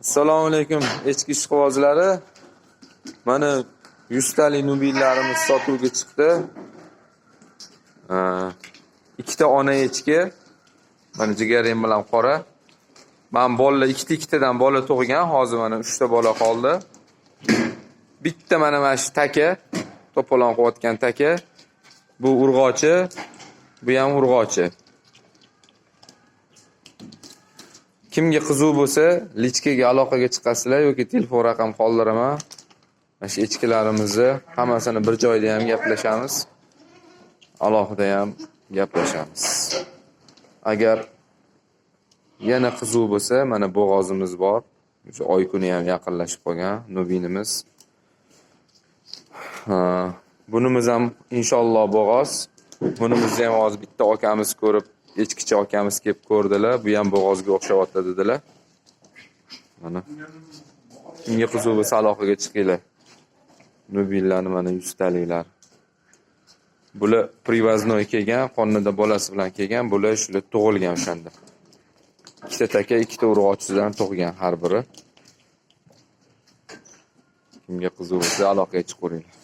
Assalomu alaykum echki ishqibozlari. Mana 100 talik nubillarimiz sotuvga chiqdi. Ikkita ona echki. Mana jigarim bilan qora. Men bolalar ikkitadan bola tug'gan, hozir mana 3 ta bola qoldi. Bitta mana shu taka, to'polon qilayotgan taka. Bu urg'ochi, bu ham urg'ochi. Kimga qiziq bo'lsa, lichkaga aloqaga chiqasizlar yoki telefon raqam qoldiraman. Mana shu echkilarimizni hammasini bir joyda ham gaplashamiz. Alohida ham gaplashamiz. Agar yana qiziq bo'lsa, mana bo'g'ozimiz bor. O'sha oy kuni ham yaqinlashib qolgan nubinimiz. Bunimiz ham inshaalloh bo'g'oz. Bunimizni ham hozir bitta akamiz ko'rib, echkicha akamiz kelib ko'rdilar. Bu ham bo'g'ozga o'xshayapti dedilar. Mana. Kimga qiziq bo'lsa aloqaga chiqinglar. Nubillarni mana 100 taliklar. Bular privoznoy kelgan, qonida bolasi bilan kelgan, bular shular tug'ilgan o'shanda. Ikkita taka, ikkita urg'ochidan tug'gan har biri. Kimga qiziq bo'lsa aloqaga chiqaveringlar.